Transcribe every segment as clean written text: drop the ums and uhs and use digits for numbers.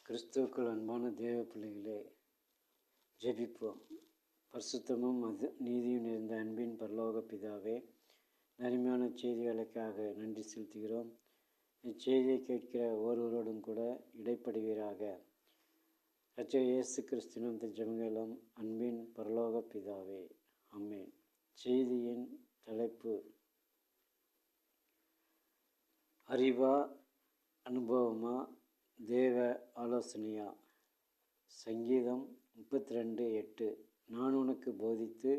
கிறிஸ்துவுக்குள் அன்பான தேவ பிள்ளைகளே, ஜெபிப்போம். பரிசுத்தமும் நீதியும் நிறைந்த அன்பின் பரலோக பிதாவே, நன்மையான செய்திகளுக்காக நன்றி செலுத்துகிறோம். இச்செய்தியை கேட்கிற ஒருவரோடும் கூட இடைப்படுவீராக. இரட்சகர் இயேசு கிறிஸ்துவின் ஜெபங்களும் அன்பின் பரலோக பிதாவே, ஆமென். செய்தியின் தலைப்பு: அறிவா, அனுபவமா, தேவ ஆலோசனையா? சங்கீதம் 32:8. நான் உனக்கு போதித்து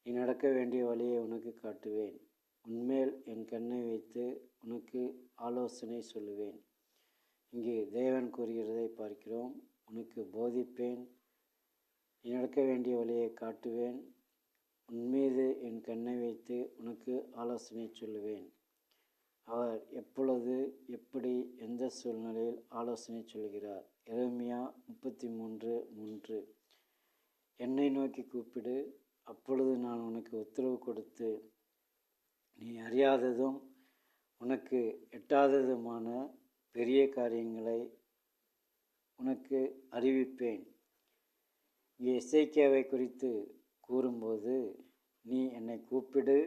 நீ நடக்க வேண்டிய வழியை உனக்கு காட்டுவேன். உன்மேல் என் கண்ணை வைத்து உனக்கு ஆலோசனை சொல்லுவேன். இங்கே தேவன் கூறுகிறதை பார்க்கிறோம். உனக்கு போதிப்பேன், நீ நடக்க வேண்டிய வழியை காட்டுவேன், உன்மீது என் கண்ணை வைத்து உனக்கு ஆலோசனை சொல்லுவேன். அவர் எப்பொழுது, எப்படி, எந்த சூழ்நிலையில் ஆலோசனை சொல்கிறார்? எரேமியா 33:3. என்னை நோக்கி கூப்பிடு, அப்பொழுது நான் உனக்கு உத்தரவு கொடுத்து நீ அறியாததும் உனக்கு எட்டாததுமான பெரிய காரியங்களை உனக்கு அறிவிப்பேன். இங்கே எசேக்கியாவை குறித்து கூறும்போது, நீ என்னை கூப்பிடு,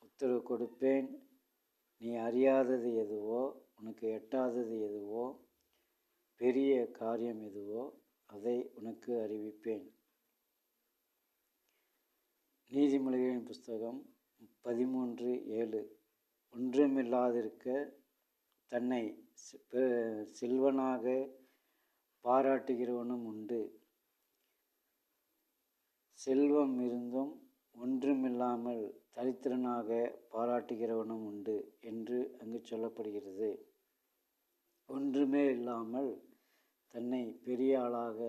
உத்தரவு கொடுப்பேன், நீ அறியாதது எதுவோ, உனக்கு எட்டாதது எதுவோ, பெரிய காரியம் எதுவோ அதை உனக்கு அறிவிப்பேன். நீதிமொழிகளின் புஸ்தகம் 13:7. ஒன்றுமில்லாதிருக்க தன்னை செல்வனாக பாராட்டுகிறவனும் உண்டு, செல்வம் இருந்தும் ஒன்றுமில்லாமல் தரித்திரனாக பாராட்டுகிறவனும் உண்டு என்று அங்கு சொல்லப்படுகிறது. ஒன்றுமே இல்லாமல் தன்னை பெரிய ஆளாக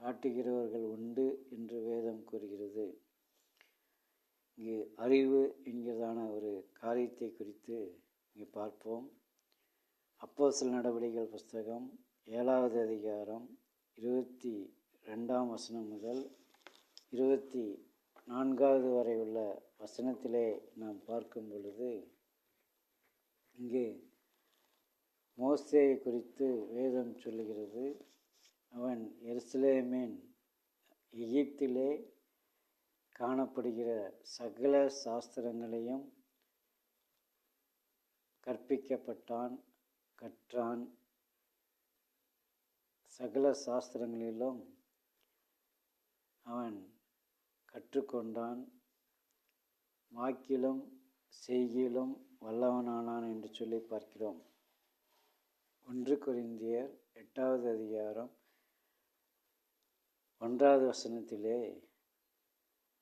காட்டுகிறவர்கள் உண்டு என்று வேதம் கூறுகிறது. இங்கு அறிவு என்கிறதான ஒரு காரியத்தை குறித்து இங்கு பார்ப்போம். அப்போஸ்தலர் நடவடிக்கைகள் புஸ்தகம் 7வது அதிகாரம் 22 முதல் 24 வரை உள்ள வசனத்திலே நாம் பார்க்கும் பொழுது, இங்கே மோசேயை குறித்து வேதம் சொல்லுகிறது. அவன் எருசலேமின் எகிப்திலே காணப்படுகிற சகல சாஸ்திரங்களையும் கற்றான். சகல சாஸ்திரங்களிலும் அவன் கற்றுக்கொண்டான், வாக்கிலும் செய்கையிலும் வல்லவனானான் என்று சொல்லி பார்க்கிறோம். 1 கொரிந்தியர் 8வது அதிகாரம் 1வது வசனத்திலே,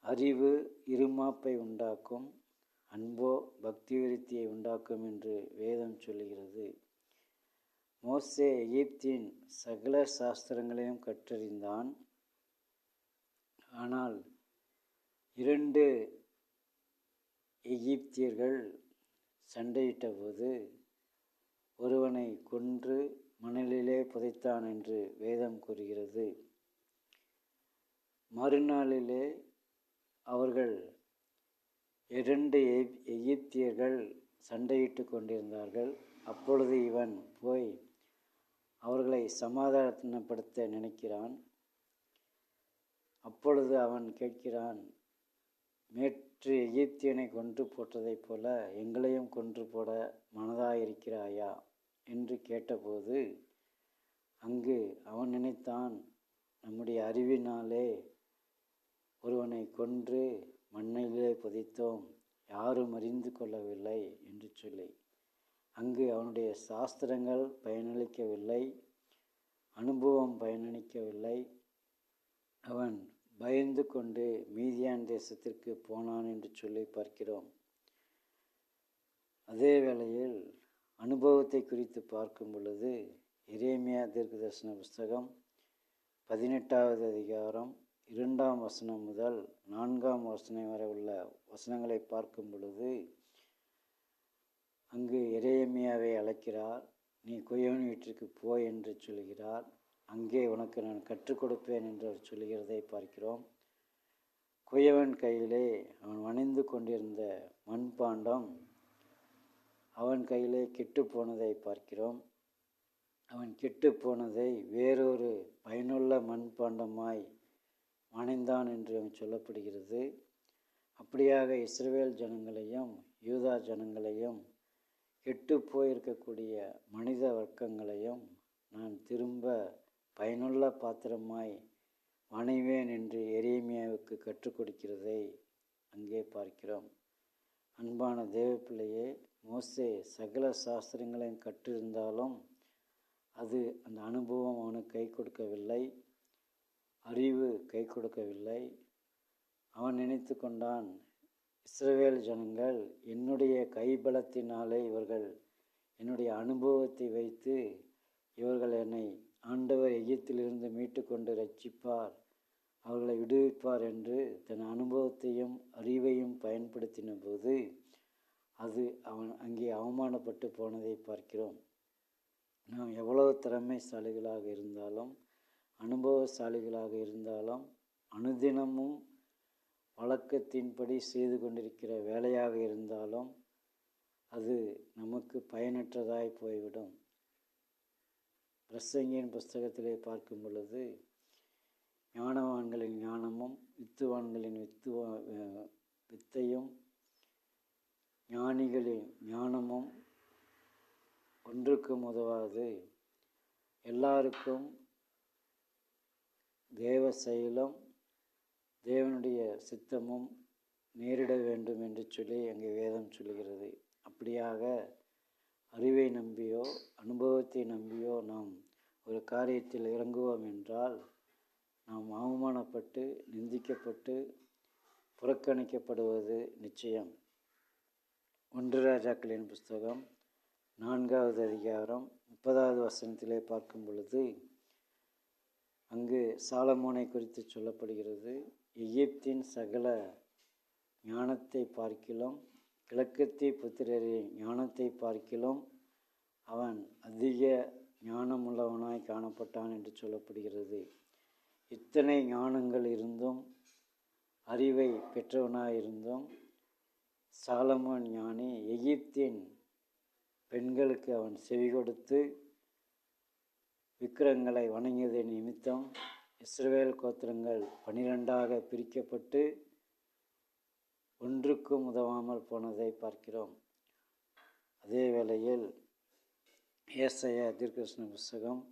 அறிவு இருமாப்பை உண்டாக்கும், அன்போ பக்தி விருத்தியை உண்டாக்கும் என்று வேதம் சொல்லுகிறது. மோசே எகிப்தின் சகல சாஸ்திரங்களையும் கற்றறிந்தான். ஆனால் 2 எகிப்தியர்கள் சண்டையிட்ட போது ஒருவனை கொன்று மணலிலே புதைத்தான் என்று வேதம் கூறுகிறது. மறுநாளிலே அவர்கள் 2 எகிப்தியர்கள் சண்டையிட்டு கொண்டிருந்தார்கள். அப்பொழுது இவன் போய் அவர்களை சமாதானப்படுத்த நினைக்கிறான். அப்பொழுது அவன் கேட்கிறான், நேற்று எகிப்தியனை கொன்று போட்டதைப் போல எங்களையும் கொன்று போட மனதாயிருக்கிறாயா என்று கேட்டபோது, அங்கு அவன் நினைத்தான், நம்முடைய அறிவினாலே ஒருவனை கொன்று மண்ணிலே புதைத்தோம், யாரும் அறிந்து கொள்ளவில்லை என்று சொல்லி. அங்கு அவனுடைய சாஸ்திரங்கள் பயனளிக்கவில்லை, அனுபவம் பயனளிக்கவில்லை. அவன் பயந்து கொண்டு மீதியான் தேசத்திற்கு போனான் என்று சொல்லி பார்க்கிறோம். அதே வேளையில் அனுபவத்தை குறித்து பார்க்கும் பொழுது, எரேமியா தீர்க்கதரிசன புஸ்தகம் 18வது அதிகாரம் 2ஆம் வசனம் முதல் 4ஆம் வசனம் வரை உள்ள வசனங்களை பார்க்கும் பொழுது, அங்கு எரேமியாவை அழைக்கிறார். நீ குயவன் வீட்டிற்கு போ என்று சொல்கிறார். அங்கே உனக்கு நான் கற்றுக் கொடுப்பேன் என்று அவர் சொல்கிறதை பார்க்கிறோம். குயவன் கையிலே அவன் வணிந்து கொண்டிருந்த மண்பாண்டம் அவன் கையிலே கெட்டு போனதை பார்க்கிறோம். அவன் கெட்டுப்போனதை வேறொரு பயனுள்ள மண்பாண்டமாய் மணைந்தான் என்று சொல்லப்படுகிறது. அப்படியாக இஸ்ரவேல் ஜனங்களையும் யூதா ஜனங்களையும் கெட்டு போயிருக்கக்கூடிய மனித வர்க்கங்களையும் நான் திரும்ப பயனுள்ள பாத்திரமாய் வணைவேன் என்று எரேமியாவுக்கு கற்றுக் கொடுக்கிறதை அங்கே பார்க்கிறோம். அன்பான தேவ பிள்ளையே, மோசே சகல சாஸ்திரங்களையும் கற்றிருந்தாலும் அது அந்த அனுபவம் அவனுக்கு கை கொடுக்கவில்லை, அறிவு கை கொடுக்கவில்லை. அவன் நினைத்து கொண்டான், இஸ்ரவேல் ஜனங்கள் என்னுடைய கைபலத்தினாலே இவர்கள் என்னுடைய அனுபவத்தை வைத்து இவர்கள் என்னை ஆண்டவர் எகிப்திலிருந்து மீட்டு கொண்டு ரட்சிப்பார், அவர்களை விடுவிப்பார் என்று தன் அனுபவத்தையும் அறிவையும் பயன்படுத்தின போது அது அவன் அங்கே அவமானப்பட்டு போனதை பார்க்கிறோம். நாம் எவ்வளவு திறமைசாலிகளாக இருந்தாலும் அனுபவசாலிகளாக இருந்தாலும் அனுதினமும் வழக்கத்தின்படி செய்து கொண்டிருக்கிற வேலையாக இருந்தாலும் அது நமக்கு பயனற்றதாய் போய்விடும். பிரசங்கியின் புஸ்தகத்திலே பார்க்கும் பொழுது ஞானவான்களின் ஞானமும் வித்துவான்களின் வித்தையும் ஞானிகளின் ஞானமும் ஒன்றுக்கும் உதவாது, எல்லாருக்கும் தேவ செயலும் தேவனுடைய சித்தமும் நேரிட வேண்டும் என்று சொல்லி அங்கே வேதம் சொல்லுகிறது. அப்படியாக அறிவை நம்பியோ அனுபவத்தை நம்பியோ நாம் ஒரு காரியத்தில் இறங்குவோம் என்றால் நாம் அவமானப்பட்டு நிந்திக்கப்பட்டு புறக்கணிக்கப்படுவது நிச்சயம். 1 ராஜாக்களின் புஸ்தகம் 4வது அதிகாரம் 30வது வசனத்திலே பார்க்கும் பொழுது அங்கு சாலமோனை குறித்து சொல்லப்படுகிறது. எகிப்தின் சகல ஞானத்தை பார்க்கிலும் கிழக்கத்தி புத்திரரின் ஞானத்தை பார்க்கிலும் அவன் அதிக ஞானமுள்ளவனாய் காணப்பட்டான் என்று சொல்லப்படுகிறது. இத்தனை ஞானங்கள் இருந்தும் அறிவை பெற்றவனாயிருந்தும் சாலமோன் ஞானி எகிப்தின் பெண்களுக்கு அவன் செவி கொடுத்து விக்கிரகங்களை வணங்கியது நிமித்தம் இஸ்ரவேல் கோத்திரங்கள் 12ஆக பிரிக்கப்பட்டு ஒன்றுக்கும் உதவாமல் போனதை பார்க்கிறோம். அதே வேளையில் ஏசாயா தீர்க்கதரிசன புஸ்தகம்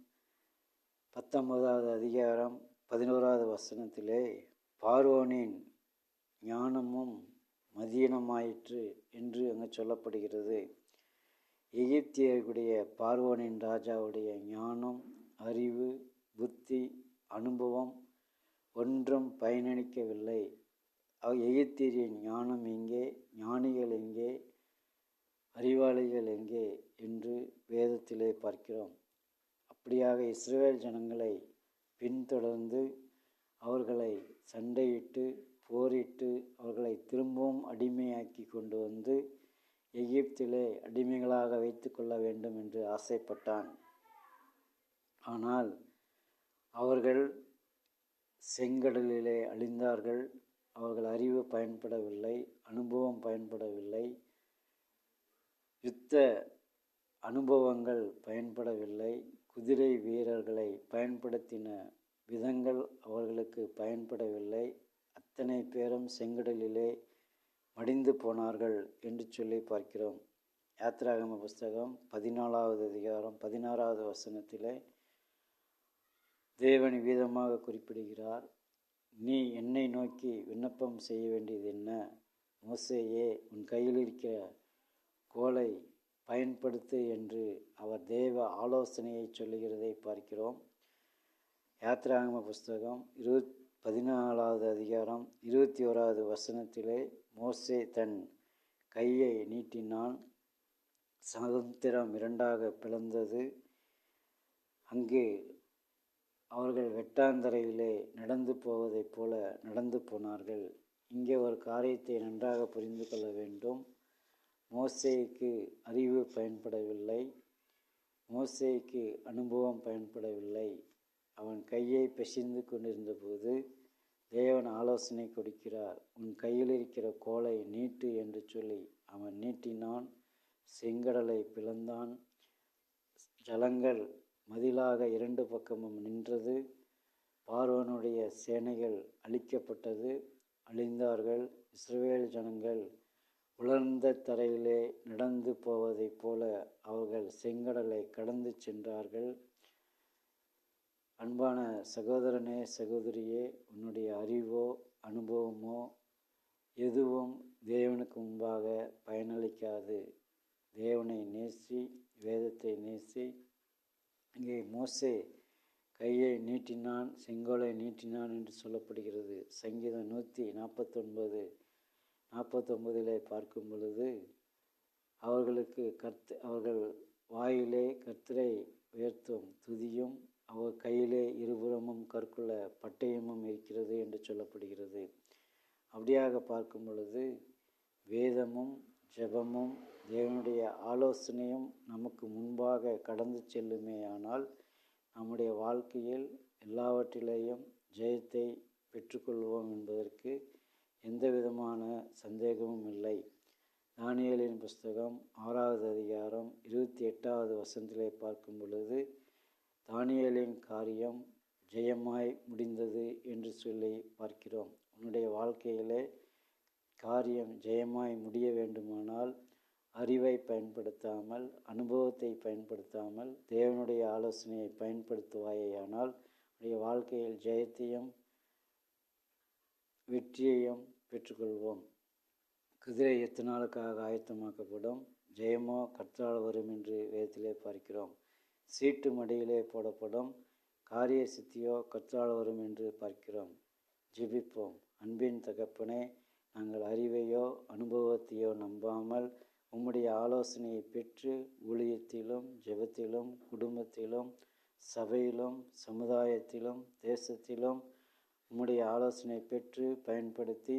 19வது அதிகாரம் 11வது வசனத்திலே பார்வோனின் ஞானமும் மதியீனமாயிற்று என்று அங்கு சொல்லப்படுகிறது. எகிப்தியர்களுடைய பார்வோனின் ராஜாவுடைய ஞானம், அறிவு, புத்தி, அனுபவம் ஒன்றும் பயனளிக்கவில்லை. எகிப்தியரின் ஞானம் எங்கே, ஞானிகள் எங்கே, அறிவாளிகள் எங்கே என்று வேதத்திலே பார்க்கிறோம். அப்படியாக இஸ்ரவேல் ஜனங்களை பின்தொடர்ந்து அவர்களை சண்டையிட்டு போரிட்டு அவர்களை திரும்பவும் அடிமையாக்கி கொண்டு வந்து எகிப்திலே அடிமைகளாக வைத்து கொள்ள வேண்டும் என்று ஆசைப்பட்டான். ஆனால் அவர்கள் செங்கடலிலே அழிந்தார்கள். அவர்கள் அறிவு பயன்படவில்லை, அனுபவம் பயன்படவில்லை, யுத்த அனுபவங்கள் பயன்படவில்லை, குதிரை வீரர்களை பயன்படுத்தின விதங்கள் அவர்களுக்கு பயன்படவில்லை. அத்தனை பேரும் செங்கடலிலே மடிந்து போனார்கள் என்று சொல்லி பார்க்கிறோம். யாத்திராகம புஸ்தகம் 14வது அதிகாரம் 16வது வசனத்திலே தேவன் வீதமாக குறிப்பிடுகிறார். நீ என்னை நோக்கி விண்ணப்பம் செய்ய வேண்டியது என்ன? மோசேயே, உன் கையில் இருக்கிற கோலை பயன்படுத்து என்று அவர் தேவ ஆலோசனையை சொல்லுகிறதை பார்க்கிறோம். யாத்திராகம புஸ்தகம் 14வது அதிகாரம் 21வது வசனத்திலே மோசே தன் கையை நீட்டினான், சமுத்திரம் 2ஆக பிளந்தது. அங்கு அவர்கள் வெட்டாந்தரையிலே நடந்து போவதைப் போல நடந்து போனார்கள். இங்கே ஒரு காரியத்தை நன்றாக புரிந்து கொள்ள வேண்டும். மோசேக்கு அறிவு பயன்படவில்லை, மோசேக்கு அனுபவம் பயன்படவில்லை. அவன் கையை பிசைந்து கொண்டிருந்த போது தேவன் ஆலோசனை கொடுக்கிறார். உன் கையில் இருக்கிற கோலை நீட்டு என்று சொல்லி அவன் நீட்டினான். செங்கடலை பிளந்தான். ஜலங்கள் மதிலாக இரண்டு பக்கமும் நின்றது. பார்வோனுடைய சேனைகள் அழிக்கப்பட்டது, அழிந்தார்கள். இஸ்ரவேல் ஜனங்கள் உலர்ந்த தரையிலே நடந்து போவதைப் போல அவர்கள் செங்கடலை கடந்து சென்றார்கள். அன்பான சகோதரனே, சகோதரியே, உன்னுடைய அறிவோ அனுபவமோ எதுவும் தேவனுக்கு முன்பாக பயனளிக்காது. தேவனை நேசி, வேதத்தை நேசி. இங்கே மோசே கையை நீட்டினான், செங்கோலை நீட்டினான் என்று சொல்லப்படுகிறது. சங்கீதம் 149 பார்க்கும் பொழுது அவர்களுக்கு அவர்கள் வாயிலே கர்த்தரை உயர்த்தும் துதியும், அவர் கையிலே இருபுறமும் கற்குள்ள பட்டயமும் இருக்கிறது என்று சொல்லப்படுகிறது. அப்படியாக பார்க்கும் பொழுது வேதமும் ஜெபமும் தேவனுடைய ஆலோசனையும் நமக்கு முன்பாக கடந்து செல்லுமேயானால் நம்முடைய வாழ்க்கையில் எல்லாவற்றிலேயும் ஜெயத்தை பெற்றுக்கொள்வோம் என்பதற்கு எந்த விதமான சந்தேகமும் இல்லை. தானியேலின் புஸ்தகம் 6வது அதிகாரம் 28வது வசனத்திலே பார்க்கும் பொழுது தானியேலின் காரியம் ஜெயமாய் முடிந்தது என்று சொல்லி பார்க்கிறோம். உன்னுடைய வாழ்க்கையிலே காரியம் ஜெயமாய் முடிய வேண்டுமானால் அறிவை பயன்படுத்தாமல், அனுபவத்தை பயன்படுத்தாமல், தேவனுடைய ஆலோசனையை பயன்படுத்துவாயேயானால் உன்னுடைய வாழ்க்கையில் ஜெயத்தையும் வெற்றியையும் பெற்றுக்கொள்வோம். குதிரை எத்தனை நாளுக்காக ஆயத்தமாக்கப்படும், ஜெயமோ கர்த்தரால் வரும் என்று வேதத்திலே பார்க்கிறோம். சீட்டு மடியிலே போடப்படும், காரிய சித்தியோ கர்த்தரால் வரும் என்று பார்க்கிறோம். ஜெபிப்போம். அன்பின் தகப்பனே, நாங்கள் அறிவையோ அனுபவத்தையோ நம்பாமல் உம்முடைய ஆலோசனையை பெற்று ஊழியத்திலும் ஜெபத்திலும் குடும்பத்திலும் சபையிலும் சமுதாயத்திலும் தேசத்திலும் உம்முடைய ஆலோசனை பெற்று பயன்படுத்தி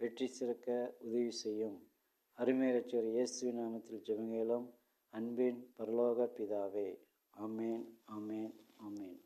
வெற்றி சிறக்க உதவி செய்யும். அருமை இரட்சகர் இயேசுவின் நாமத்தில் ஜெபங்களும் அன்பின் பரலோக பிதாவே. ஆமேன், ஆமேன், ஆமேன்.